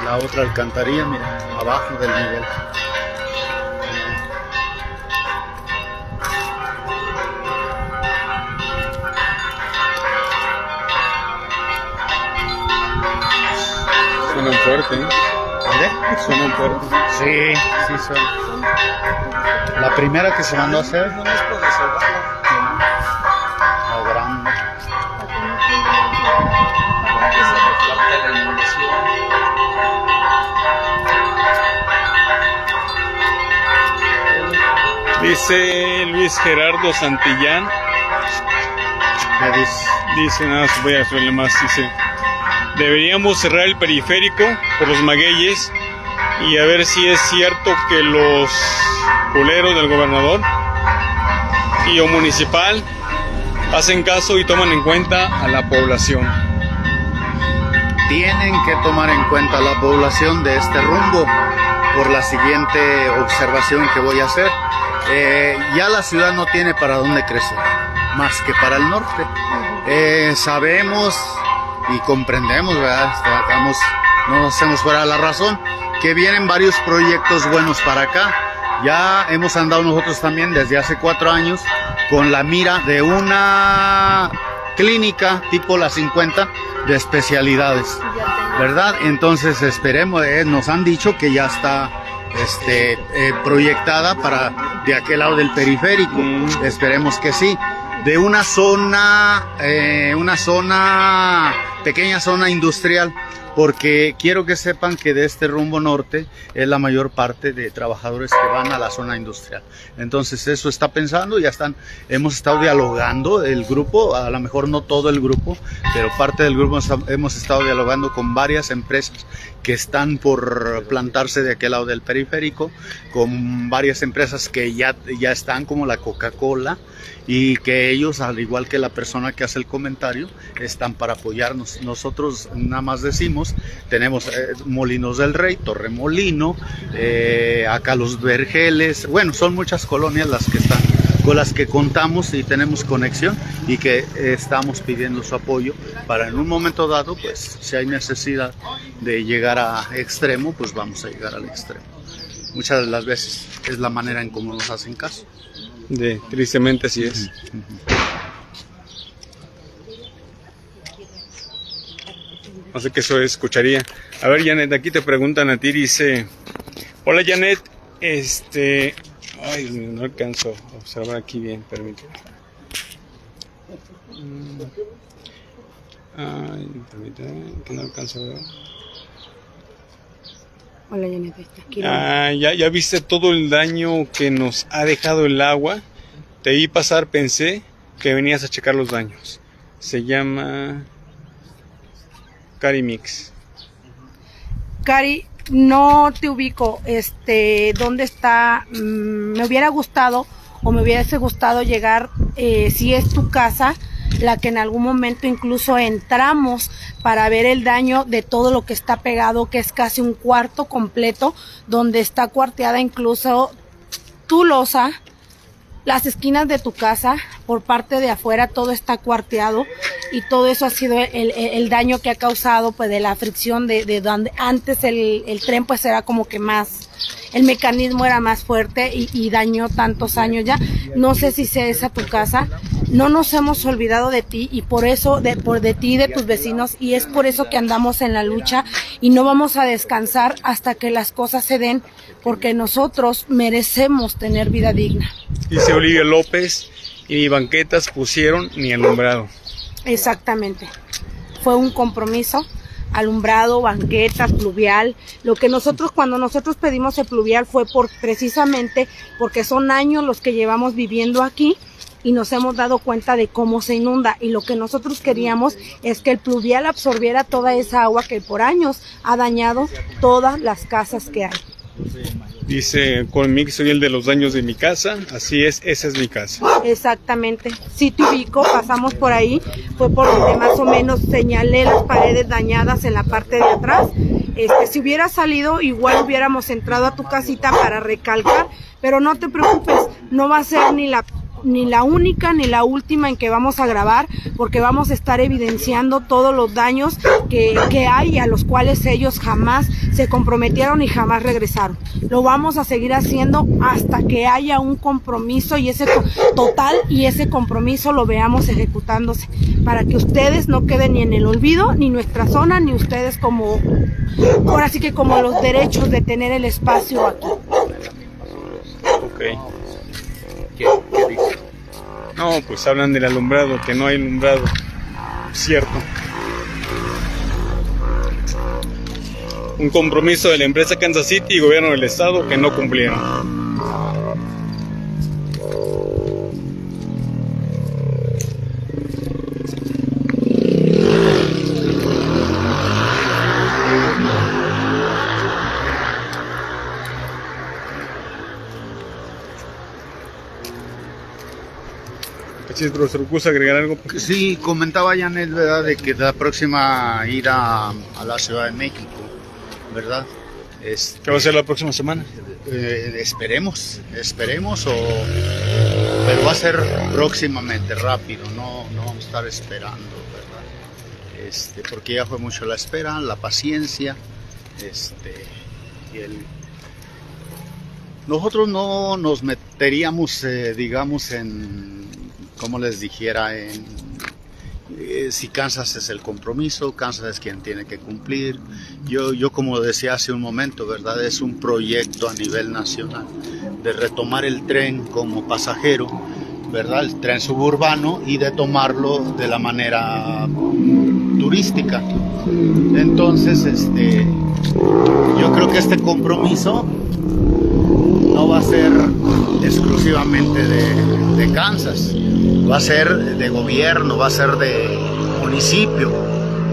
La otra alcantarilla, mira, abajo del nivel. Suenan fuerte, ¿eh? ¿Dónde? Suenan fuerte. Sí suena. La primera que se mandó a hacer. La grande. Dice Luis Gerardo Santillán. ¿Qué dice? Dice, nada, voy a subirle más. Dice: deberíamos cerrar el periférico por los magueyes y a ver si es cierto que los culeros del gobernador y o municipal hacen caso y toman en cuenta a la población. Tienen que tomar en cuenta la población de este rumbo por la siguiente observación que voy a hacer. Ya la ciudad no tiene para dónde crecer, más que para el norte. Sabemos y comprendemos, ¿verdad? No nos hacemos fuera de la razón, que vienen varios proyectos buenos para acá. Ya hemos andado nosotros también desde hace 4 años con la mira de una clínica tipo la 50 de especialidades, ¿verdad? Entonces esperemos, nos han dicho que ya está proyectada para de aquel lado del periférico. Esperemos que sí. De una pequeña zona industrial, porque quiero que sepan que de este rumbo norte es la mayor parte de trabajadores que van a la zona industrial. Entonces eso está pensando, hemos estado dialogando el grupo, a lo mejor no todo el grupo, pero parte del grupo hemos estado dialogando con varias empresas que están por plantarse de aquel lado del periférico, con varias empresas que ya están, como la Coca-Cola, y que ellos, al igual que la persona que hace el comentario, están para apoyarnos. Nosotros nada más decimos, tenemos Molinos del Rey, Torremolino, acá Los Vergeles, bueno, son muchas colonias las que están, con las que contamos y tenemos conexión, y que estamos pidiendo su apoyo para en un momento dado, pues si hay necesidad de llegar a extremo, pues vamos a llegar al extremo. Muchas de las veces es la manera en cómo nos hacen caso. Tristemente así es. No sé qué eso escucharía. A ver, Janet, aquí te preguntan a ti, dice: hola, Janet, ay, no alcanzo a observar aquí bien, permíteme. Ay, permíteme, que no alcanzo a ver. Hola, Janet, está aquí. Ya viste todo el daño que nos ha dejado el agua. Te vi pasar, pensé que venías a checar los daños. Se llama Cari Mix. Cari, no te ubico, ¿dónde está? Me hubiera gustado o me hubiese gustado llegar, si es tu casa, la que en algún momento incluso entramos para ver el daño de todo lo que está pegado, que es casi un cuarto completo, donde está cuarteada incluso tu losa, las esquinas de tu casa, por parte de afuera todo está cuarteado, y todo eso ha sido el daño que ha causado, pues, de la fricción de donde antes el tren pues era como que más, el mecanismo era más fuerte y dañó tantos años ya. No sé si sea esa tu casa. No nos hemos olvidado de ti, y por eso, de ti y de tus vecinos, y es por eso que andamos en la lucha y no vamos a descansar hasta que las cosas se den, porque nosotros merecemos tener vida digna. Dice Olivia López: y ni banquetas pusieron ni alumbrado. Exactamente. Fue un compromiso, alumbrado, banquetas, pluvial. Lo que nosotros, cuando nosotros pedimos el pluvial, fue precisamente porque son años los que llevamos viviendo aquí y nos hemos dado cuenta de cómo se inunda, y lo que nosotros queríamos es que el pluvial absorbiera toda esa agua que por años ha dañado todas las casas que hay. Dice Colmix: soy el de los daños de mi casa. Así es, esa es mi casa. Exactamente, sí te ubico, pasamos por ahí, fue por donde más o menos señalé las paredes dañadas en la parte de atrás. Si hubiera salido, igual hubiéramos entrado a tu casita para recalcar, pero no te preocupes, no va a ser ni la única ni la última en que vamos a grabar, porque vamos a estar evidenciando todos los daños que hay, a los cuales ellos jamás se comprometieron y jamás regresaron. Lo vamos a seguir haciendo hasta que haya un compromiso y ese total, y ese compromiso lo veamos ejecutándose, para que ustedes no queden ni en el olvido, ni nuestra zona, ni ustedes como, ahora sí que como los derechos de tener el espacio aquí. Ok. ¿Qué dice? No, pues hablan del alumbrado, que no hay alumbrado. Cierto. Un compromiso de la empresa Kansas City y gobierno del estado que no cumplieron. Sí, profesor, ¿puedo agregar algo? Sí, comentaba Janet, ¿verdad?, de que la próxima ir a la Ciudad de México, ¿verdad? ¿Qué va a ser la próxima semana? Esperemos, pero va a ser próximamente, rápido, no vamos a estar esperando, ¿verdad? Porque ya fue mucho la espera, la paciencia, y nosotros no nos meteríamos, digamos, en, como les dijera, si Kansas es el compromiso, Kansas es quien tiene que cumplir. Yo como decía hace un momento, ¿verdad? Es un proyecto a nivel nacional de retomar el tren como pasajero, ¿verdad? El tren suburbano, y de tomarlo de la manera turística. Entonces, yo creo que este compromiso no va a ser exclusivamente de Kansas, va a ser de gobierno, va a ser de municipio,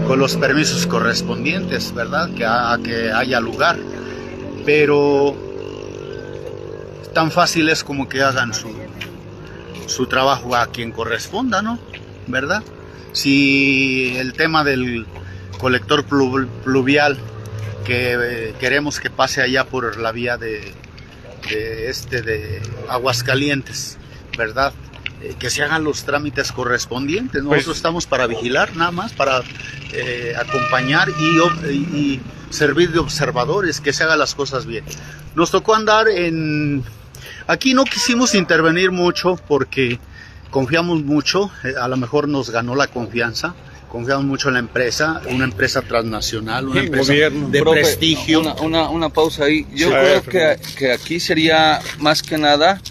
con los permisos correspondientes, ¿verdad? Que haya lugar. Pero tan fácil es como que hagan su trabajo a quien corresponda, ¿no? ¿Verdad? Si el tema del colector pluvial, que queremos que pase allá por la vía de Aguascalientes, ¿verdad? Que se hagan los trámites correspondientes. Nosotros estamos para vigilar, nada más, para acompañar y servir de observadores, que se hagan las cosas bien. Nos tocó andar aquí no quisimos intervenir mucho porque confiamos mucho, a lo mejor nos ganó la confianza. Confiamos mucho en la empresa, una empresa transnacional, una empresa de prestigio. Una pausa ahí. Yo creo que aquí sería más que nada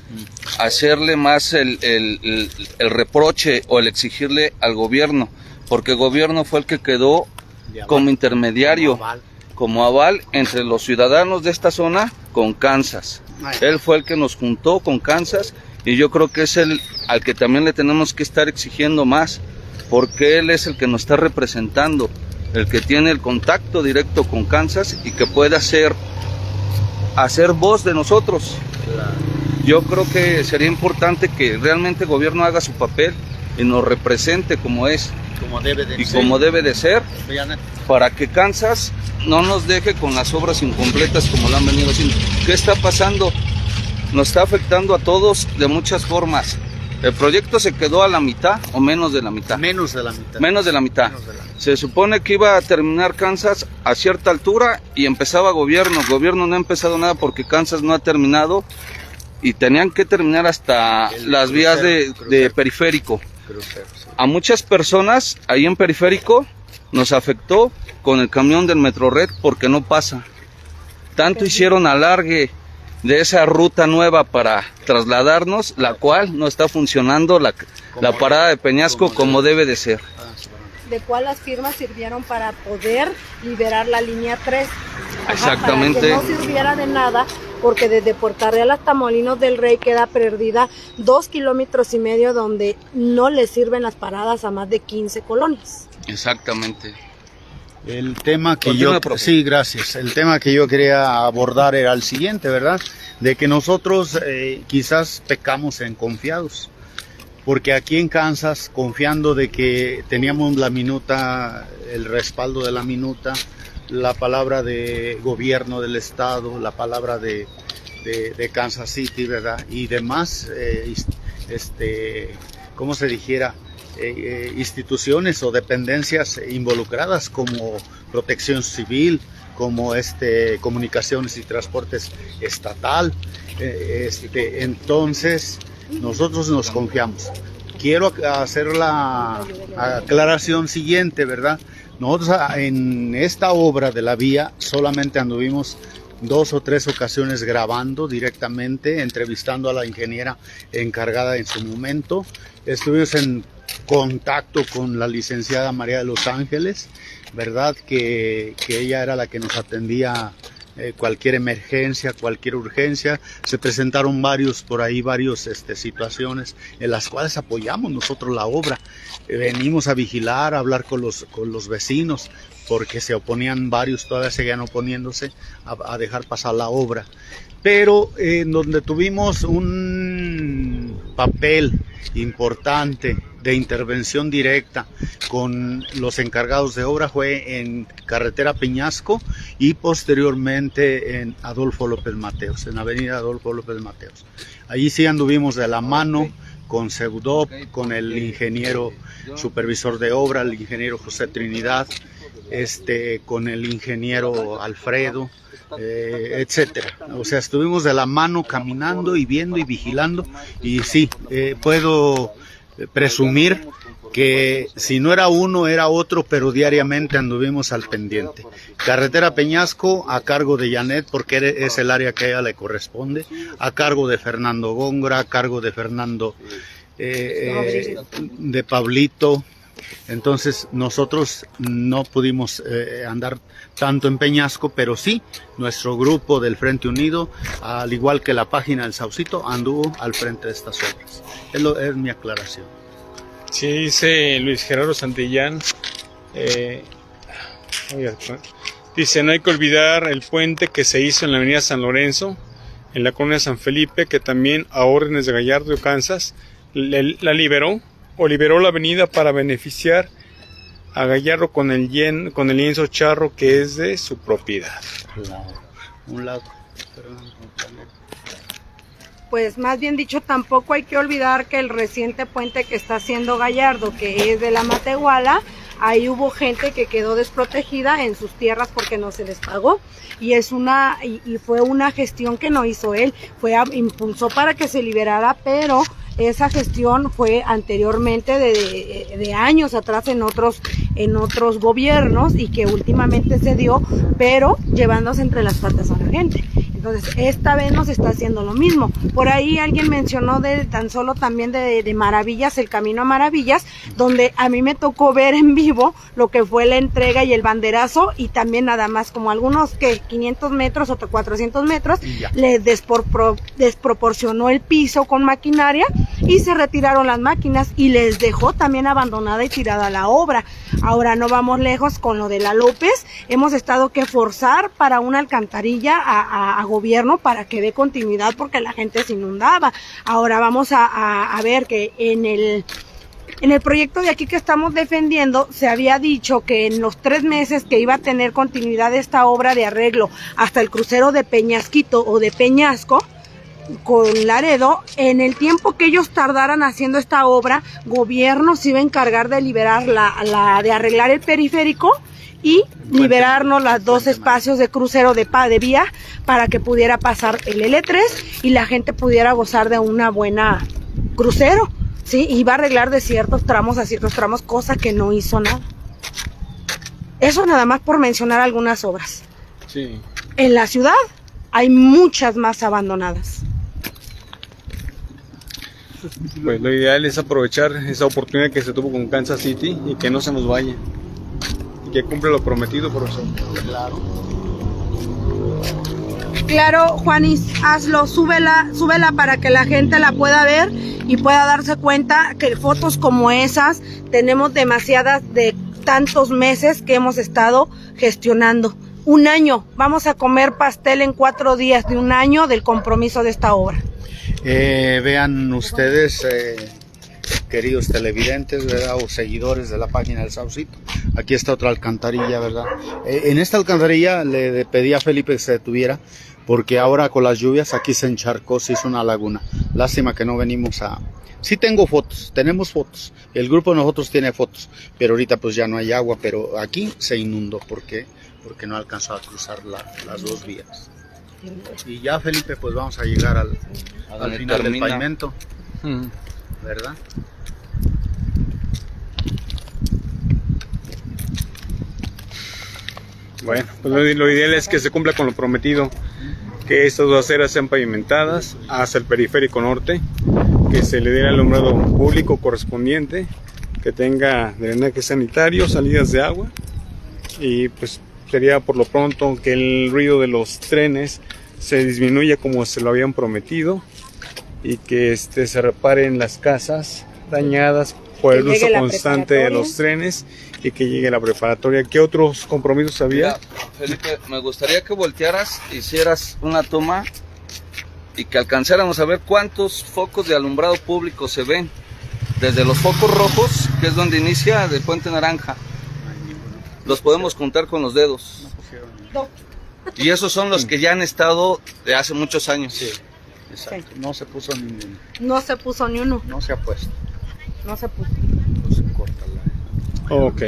hacerle más el reproche o el exigirle al gobierno, porque el gobierno fue el que quedó como intermediario, como aval entre los ciudadanos de esta zona con Kansas. Él fue el que nos juntó con Kansas, y yo creo que es al que también le tenemos que estar exigiendo más, porque él es el que nos está representando, el que tiene el contacto directo con Kansas y que puede hacer voz de nosotros. Yo creo que sería importante que realmente el gobierno haga su papel y nos represente como es, como debe de ser, para que Kansas no nos deje con las obras incompletas como lo han venido haciendo. ¿Qué está pasando? Nos está afectando a todos de muchas formas. El proyecto se quedó a la mitad o menos de la mitad. Menos de la mitad. Menos de la mitad. Se supone que iba a terminar Kansas a cierta altura y empezaba gobierno. Gobierno no ha empezado nada porque Kansas no ha terminado y tenían que terminar hasta las vías de periférico. A muchas personas ahí en periférico nos afectó con el camión del Metrored porque no pasa. Tanto hicieron alargue de esa ruta nueva para trasladarnos, la cual no está funcionando la parada de Peñasco como debe de ser. De cuál las firmas sirvieron para poder liberar la línea 3. Exactamente. Para que no sirviera de nada, porque desde Puerta Real hasta Molinos del Rey queda perdida 2,5 kilómetros donde no le sirven las paradas a más de 15 colonias. Exactamente. El tema que sí, gracias. El tema que yo quería abordar era el siguiente, ¿verdad? De que nosotros quizás pecamos en confiados, porque aquí en Kansas, confiando de que teníamos la minuta, el respaldo de la minuta, la palabra de gobierno del estado, la palabra de Kansas City, ¿verdad? Y demás, ¿cómo se dijera? Instituciones o dependencias involucradas como Protección Civil, como Comunicaciones y Transportes Estatal. Entonces nosotros nos confiamos. Quiero hacer la aclaración siguiente, ¿verdad? Nosotros en esta obra de la vía solamente anduvimos 2 o 3 ocasiones grabando directamente, entrevistando a la ingeniera encargada en su momento. Estuvimos en contacto con la licenciada María de Los Ángeles, ¿verdad? Que ella era la que nos atendía cualquier emergencia, cualquier urgencia. Se presentaron varias situaciones en las cuales apoyamos nosotros la obra. Venimos a vigilar, a hablar con los vecinos, porque se oponían varios, todavía seguían oponiéndose a dejar pasar la obra. Pero donde tuvimos un papel importante de intervención directa con los encargados de obra fue en Carretera Peñasco y posteriormente en Adolfo López Mateos, en Avenida Adolfo López Mateos. Allí sí anduvimos de la mano con Seudop, con el ingeniero supervisor de obra, el ingeniero José Trinidad, con el ingeniero Alfredo, etcétera. O sea, estuvimos de la mano caminando y viendo y vigilando, y sí, puedo presumir que si no era uno, era otro, pero diariamente anduvimos al pendiente. Carretera Peñasco a cargo de Janet, porque es el área que a ella le corresponde, a cargo de Fernando Góngora, a cargo de Fernando, de Pablito. Entonces nosotros no pudimos andar tanto en Peñasco, pero sí nuestro grupo del Frente Unido, al igual que la página del Saucito, anduvo al frente de estas obras. Es mi aclaración. Sí, dice Luis Gerardo Santillán, dice, no hay que olvidar el puente que se hizo en la avenida San Lorenzo, en la colonia San Felipe, que también a órdenes de Gallardo, Kansas, la liberó la avenida para beneficiar a Gallardo con el lienzo charro que es de su propiedad. Un lado. Pues más bien dicho, tampoco hay que olvidar que el reciente puente que está haciendo Gallardo, que es de la Matehuala, ahí hubo gente que quedó desprotegida en sus tierras porque no se les pagó, y fue una gestión que no hizo él, impulsó para que se liberara, pero esa gestión fue anteriormente de años atrás en otros gobiernos, y que últimamente se dio, pero llevándose entre las patas a la gente. Entonces, esta vez nos está haciendo lo mismo. Por ahí alguien mencionó también de Maravillas, el Camino a Maravillas, donde a mí me tocó ver en vivo lo que fue la entrega y el banderazo, y también nada más como algunos 500 metros o 400 metros, les desproporcionó el piso con maquinaria y se retiraron las máquinas y les dejó también abandonada y tirada la obra. Ahora no vamos lejos con lo de la López, hemos estado que forzar para una alcantarilla a gobierno para que dé continuidad porque la gente se inundaba. Ahora vamos a ver que en el proyecto de aquí que estamos defendiendo se había dicho que en los 3 meses que iba a tener continuidad esta obra de arreglo hasta el crucero de Peñasquito o de Peñasco con Laredo, en el tiempo que ellos tardaran haciendo esta obra, gobierno se iba a encargar de liberar de arreglar el periférico y liberarnos los 2 espacios de crucero de vía para que pudiera pasar el L3 y la gente pudiera gozar de una buena crucero, ¿sí? Iba a arreglar de ciertos tramos a ciertos tramos, cosa que no hizo nada. Eso nada más por mencionar algunas obras. Sí. En la ciudad hay muchas más abandonadas. Pues lo ideal es aprovechar esa oportunidad que se tuvo con Kansas City y que no se nos vaya. Que cumple lo prometido, profesor. Claro, Juanis, hazlo, súbela para que la gente la pueda ver y pueda darse cuenta que fotos como esas tenemos demasiadas de tantos meses que hemos estado gestionando. 1 año, vamos a comer pastel en 4 días de 1 año del compromiso de esta obra. Vean ustedes, queridos televidentes, ¿verdad? O seguidores de la página del Saucito, aquí está otra alcantarilla, ¿verdad? En esta alcantarilla le pedí a Felipe que se detuviera porque ahora con las lluvias aquí se encharcó, se hizo una laguna. Lástima que no venimos a... Sí tengo fotos, tenemos fotos, el grupo de nosotros tiene fotos, pero ahorita pues ya no hay agua, pero aquí se inundó. ¿Por qué? Porque no alcanzó a cruzar las 2 vías. Y ya, Felipe, pues vamos a llegar al final del pavimento, ¿verdad? Bueno, pues lo ideal es que se cumpla con lo prometido, que estas 2 aceras sean pavimentadas hasta el periférico norte, que se le dé el alumbrado público correspondiente, que tenga drenaje sanitario, salidas de agua, y pues sería por lo pronto que el ruido de los trenes se disminuya como se lo habían prometido, y que se reparen las casas dañadas por el uso constante de los trenes, y que llegue la preparatoria. ¿Qué otros compromisos había? Mira, Felipe, me gustaría que voltearas, hicieras una toma y que alcanzáramos a ver cuántos focos de alumbrado público se ven desde los focos rojos, que es donde inicia de Puente Naranja. Los podemos contar con los dedos. Y esos son los que ya han estado de hace muchos años. Sí, exacto. Sí. No se puso ninguno. No se puso ni uno. No se ha puesto. No se puso. No se corta la... Ok.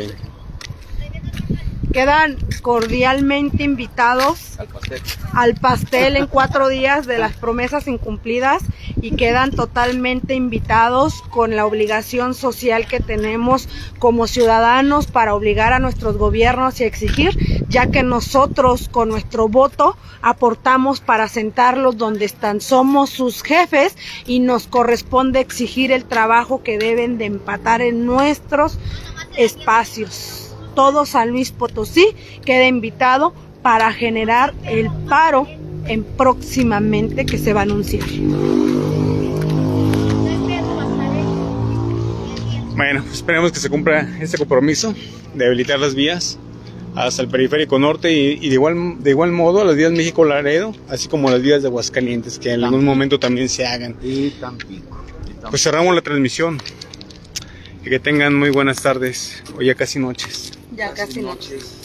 Quedan cordialmente invitados al pastel en 4 días de las promesas incumplidas, y quedan totalmente invitados con la obligación social que tenemos como ciudadanos para obligar a nuestros gobiernos y exigir, ya que nosotros con nuestro voto aportamos para sentarlos donde están, somos sus jefes y nos corresponde exigir el trabajo que deben de empatar en nuestros espacios. Todo San Luis Potosí queda invitado para generar el paro en próximamente que se va a anunciar. Bueno, esperemos que se cumpla este compromiso de habilitar las vías hasta el periférico norte y de igual modo las vías México-Laredo, así como las vías de Aguascalientes, que en algún momento también se hagan. Y Tampico. Pues cerramos la transmisión. Y que tengan muy buenas tardes, o ya casi noches. Ya casi noches.